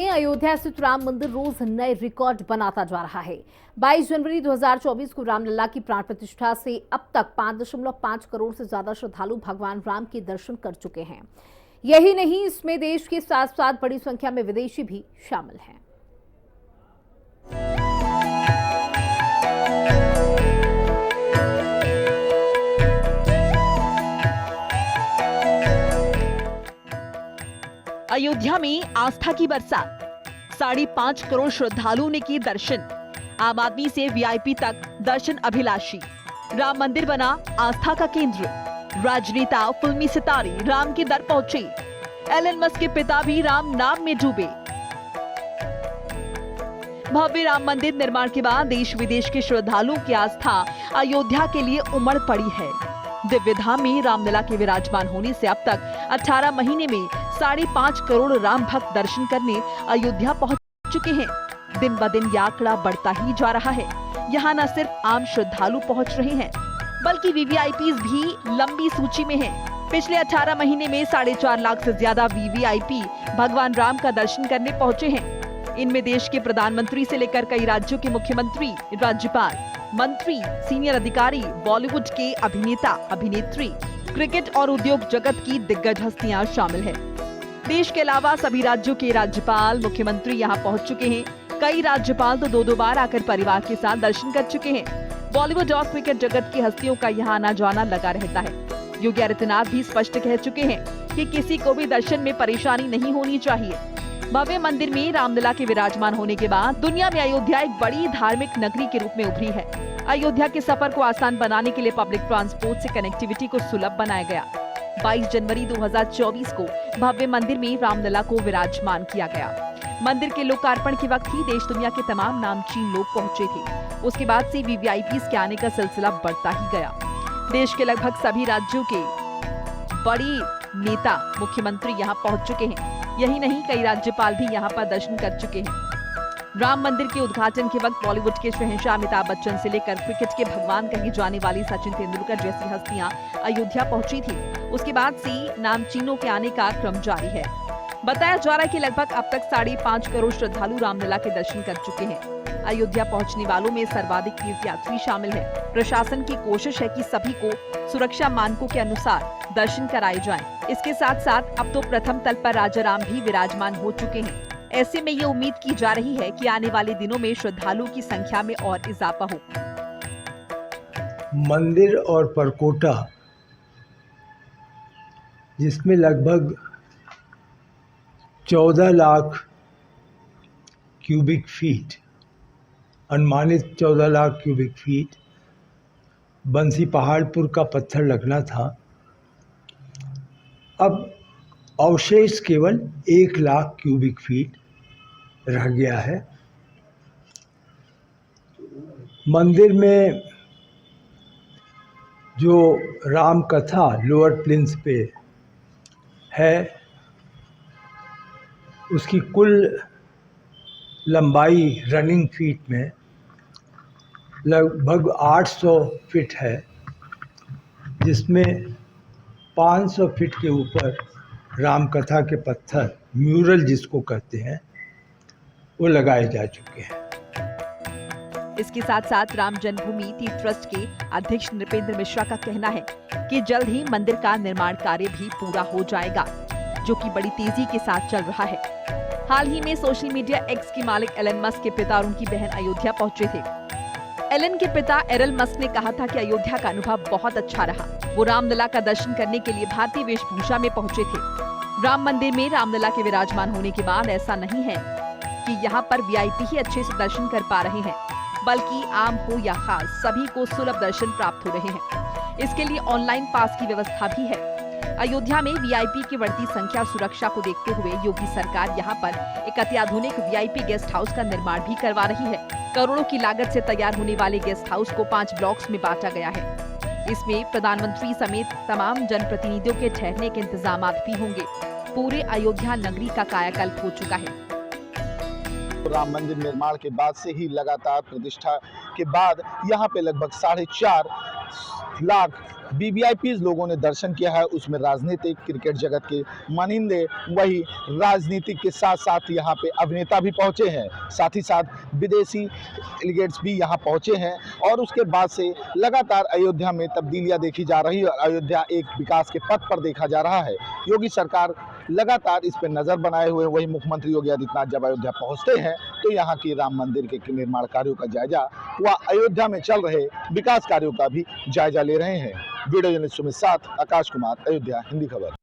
अयोध्या स्थित राम मंदिर रोज नए रिकॉर्ड बनाता जा रहा है। 22 जनवरी 2024 को रामलला की प्राण प्रतिष्ठा से अब तक 5.5 करोड़ से ज्यादा श्रद्धालु भगवान राम के दर्शन कर चुके हैं। यही नहीं, इसमें देश के साथ साथ बड़ी संख्या में विदेशी भी शामिल हैं। अयोध्या में आस्था की बरसात, 5.5 करोड़ श्रद्धालुओं ने किए दर्शन। आम आदमी से वीआईपी तक दर्शन अभिलाषी। राम मंदिर बना आस्था का केंद्र। राजनेता, फिल्मी सितारे राम के दर पहुंचे। एलन मस्क के पिता भी राम नाम में डूबे। भव्य राम मंदिर निर्माण के बाद देश विदेश के श्रद्धालुओं की आस्था अयोध्या के लिए उमड़ पड़ी है। दिव्य धाम में रामलला के विराजमान होने से अब तक 18 महीने में 5.5 करोड़ राम भक्त दर्शन करने अयोध्या पहुंच चुके हैं। दिन ब दिन यह आंकड़ा बढ़ता ही जा रहा है। यहाँ न सिर्फ आम श्रद्धालु पहुंच रहे हैं, बल्कि वीवीआईपी भी लंबी सूची में हैं। पिछले 18 महीने में 4.5 लाख से ज्यादा वीवीआईपी भगवान राम का दर्शन करने पहुंचे हैं। इनमें देश के प्रधानमंत्री से लेकर कई राज्यों के मुख्यमंत्री, राज्यपाल, मंत्री, सीनियर अधिकारी, बॉलीवुड के अभिनेता, अभिनेत्री, क्रिकेट और उद्योग जगत की दिग्गज हस्तियां शामिल हैं। देश के अलावा सभी राज्यों के राज्यपाल, मुख्यमंत्री यहां पहुंच चुके हैं। कई राज्यपाल तो 2-2 बार आकर परिवार के साथ दर्शन कर चुके हैं। बॉलीवुड और क्रिकेट जगत की हस्तियों का यहां आना जाना लगा रहता है। योगी आदित्यनाथ भी स्पष्ट कह चुके हैं कि किसी को भी दर्शन में परेशानी नहीं होनी चाहिए। भव्य मंदिर में रामलला के विराजमान होने के बाद दुनिया में अयोध्या एक बड़ी धार्मिक नगरी के रूप में उभरी है। अयोध्या के सफर को आसान बनाने के लिए पब्लिक ट्रांसपोर्ट से कनेक्टिविटी को सुलभ बनाया गया। 22 जनवरी 2024 को भव्य मंदिर में रामलला को विराजमान किया गया। मंदिर के लोकार्पण के वक्त ही देश दुनिया के तमाम नामचीन लोग पहुंचे थे। उसके बाद से वीवीआईपीज़ के आने का सिलसिला बढ़ता ही गया। देश के लगभग सभी राज्यों के बड़ी नेता, मुख्यमंत्री यहाँ पहुंच चुके हैं। यही नहीं, कई राज्यपाल भी यहाँ पर दर्शन कर चुके हैं। राम मंदिर के उद्घाटन के वक्त बॉलीवुड के शहंशाह अमिताभ बच्चन से लेकर क्रिकेट के भगवान कही जाने वाली सचिन तेंदुलकर जैसी हस्तियां अयोध्या पहुंची थी। उसके बाद से नामचीनों के आने का क्रम जारी है। बताया जा रहा है कि लगभग अब तक 5.5 करोड़ श्रद्धालु रामलला के दर्शन कर चुके हैं। अयोध्या पहुंचने वालों में सर्वाधिक तीर्थयात्री शामिल हैं। प्रशासन की कोशिश है कि सभी को सुरक्षा मानकों के अनुसार दर्शन कराए जाएं। इसके साथ साथ अब तो प्रथम तल पर राजा राम भी विराजमान हो चुके हैं। ऐसे में ये उम्मीद की जा रही है कि आने वाले दिनों में श्रद्धालुओं की संख्या में और इजाफा हो। मंदिर और परकोटा, जिसमें लगभग 14 लाख क्यूबिक फीट, अनुमानित 14 लाख क्यूबिक फीट बंसी पहाड़पुर का पत्थर लगना था, अब अवशेष केवल 1 लाख क्यूबिक फीट रह गया है। मंदिर में जो राम कथा लोअर प्लिंस पे है, उसकी कुल लंबाई रनिंग फीट में लगभग 800 फीट है, जिसमें 500 फीट के ऊपर राम कथा के पत्थर, म्यूरल जिसको कहते हैं, वो लगाए जा चुके हैं। इसके साथ साथ राम जन्मभूमि तीर्थ ट्रस्ट के अध्यक्ष नृपेंद्र मिश्रा का कहना है कि जल्द ही मंदिर का निर्माण कार्य भी पूरा हो जाएगा, जो कि बड़ी तेजी के साथ चल रहा है। हाल ही में सोशल मीडिया एक्स के मालिक एलन मस्क के पिता और उनकी बहन अयोध्या पहुंचे थे। एलन के पिता एरल मस्क ने कहा था कि अयोध्या का अनुभव बहुत अच्छा रहा। वो रामलला का दर्शन करने के लिए भारतीय वेशभूषा में पहुंचे थे। राम मंदिर में रामलला के विराजमान होने के बाद ऐसा नहीं है कि यहाँ पर वीआईपी ही अच्छे से दर्शन कर पा रहे हैं, बल्कि आम हो या खास, सभी को सुलभ दर्शन प्राप्त हो रहे हैं। इसके लिए ऑनलाइन पास की व्यवस्था भी है। अयोध्या में वीआईपी की बढ़ती संख्या और सुरक्षा को देखते हुए योगी सरकार यहाँ पर एक अत्याधुनिक वीआईपी गेस्ट हाउस का निर्माण भी करवा रही है। करोड़ों की लागत से तैयार होने वाले गेस्ट हाउस को 5 ब्लॉक्स में बांटा गया है। इसमें प्रधानमंत्री समेत तमाम जनप्रतिनिधियों के ठहरने के इंतजाम भी होंगे। पूरे अयोध्या नगरी का कायाकल्प हो चुका है। राम मंदिर निर्माण के बाद से ही लगातार प्रतिष्ठा के बाद यहाँ पे लगभग 4.5 लाख वीवीआईपी लोगों ने दर्शन किया है, उसमें राजनीतिक, क्रिकेट जगत के मानिंदे, वही राजनीतिक के साथ साथ यहाँ पे अभिनेता भी पहुँचे हैं, साथ ही साथ विदेशी डेलीगेट्स भी यहाँ पहुँचे हैं। और उसके बाद से लगातार अयोध्या में तब्दीलियाँ देखी जा रही है और अयोध्या एक विकास के पथ पर देखा जा रहा है। योगी सरकार लगातार इस पर नज़र बनाए हुए, वही मुख्यमंत्री योगी आदित्यनाथ जब अयोध्या पहुंचते हैं तो यहाँ की राम मंदिर के निर्माण कार्यों का जायजा व अयोध्या में चल रहे विकास कार्यों का भी जायजा ले रहे हैं। वीडियो जर्नलिस्ट के साथ आकाश कुमार, अयोध्या, हिंदी खबर।